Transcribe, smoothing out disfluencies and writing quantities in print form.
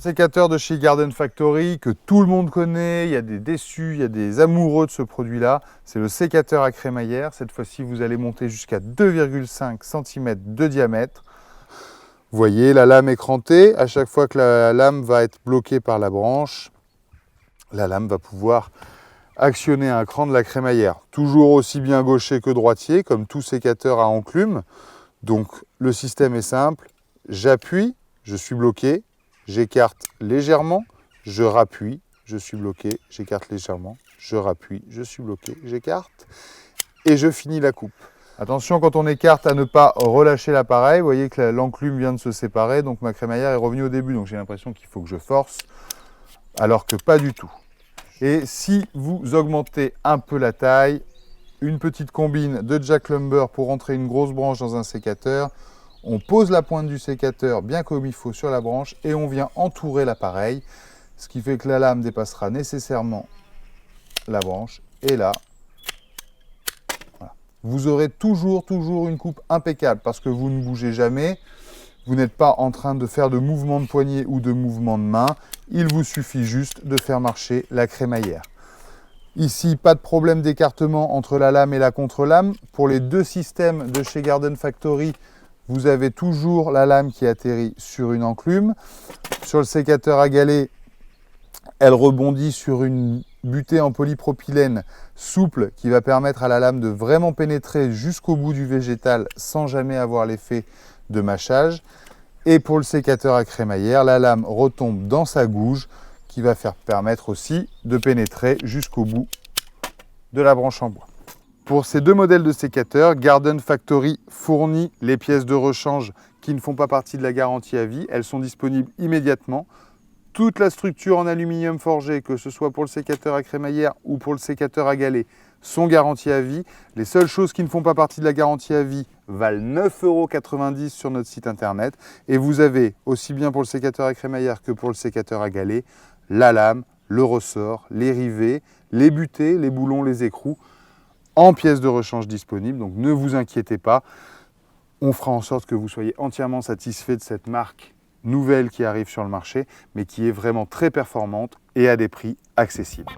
Sécateur de chez Garden Factory que tout le monde connaît, il y a des déçus, il y a des amoureux de ce produit-là. C'est le sécateur à crémaillère. Cette fois-ci, vous allez monter jusqu'à 2,5 cm de diamètre. Vous voyez, la lame est crantée. À chaque fois que la lame va être bloquée par la branche, la lame va pouvoir actionner un cran de la crémaillère. Toujours aussi bien gaucher que droitier, comme tout sécateur à enclume. Donc, le système est simple. J'appuie, je suis bloqué. J'écarte légèrement, je rappuie, je suis bloqué, j'écarte légèrement, je rappuie, je suis bloqué, j'écarte et je finis la coupe. Attention quand on écarte à ne pas relâcher l'appareil, vous voyez que l'enclume vient de se séparer, donc ma crémaillère est revenue au début, donc j'ai l'impression qu'il faut que je force, alors que pas du tout. Et si vous augmentez un peu la taille, une petite combine de Jack Lumber pour rentrer une grosse branche dans un sécateur, on pose la pointe du sécateur bien comme il faut sur la branche et on vient entourer l'appareil, ce qui fait que la lame dépassera nécessairement la branche. Et là, voilà. Vous aurez toujours une coupe impeccable parce que vous ne bougez jamais. Vous n'êtes pas en train de faire de mouvements de poignet ou de mouvements de main. Il vous suffit juste de faire marcher la crémaillère. Ici, pas de problème d'écartement entre la lame et la contre-lame. Pour les deux systèmes de chez Garden Factory, vous avez toujours la lame qui atterrit sur une enclume. Sur le sécateur à galets, elle rebondit sur une butée en polypropylène souple qui va permettre à la lame de vraiment pénétrer jusqu'au bout du végétal sans jamais avoir l'effet de mâchage. Et pour le sécateur à crémaillère, la lame retombe dans sa gouge qui va permettre aussi de pénétrer jusqu'au bout de la branche en bois. Pour ces deux modèles de sécateurs, Garden Factory fournit les pièces de rechange qui ne font pas partie de la garantie à vie. Elles sont disponibles immédiatement. Toute la structure en aluminium forgé, que ce soit pour le sécateur à crémaillère ou pour le sécateur à galets, sont garanties à vie. Les seules choses qui ne font pas partie de la garantie à vie valent 9,90 € sur notre site internet. Et vous avez, aussi bien pour le sécateur à crémaillère que pour le sécateur à galets, la lame, le ressort, les rivets, les butées, les boulons, les écrous, en pièces de rechange disponibles, donc ne vous inquiétez pas, on fera en sorte que vous soyez entièrement satisfait de cette marque nouvelle qui arrive sur le marché, mais qui est vraiment très performante et à des prix accessibles.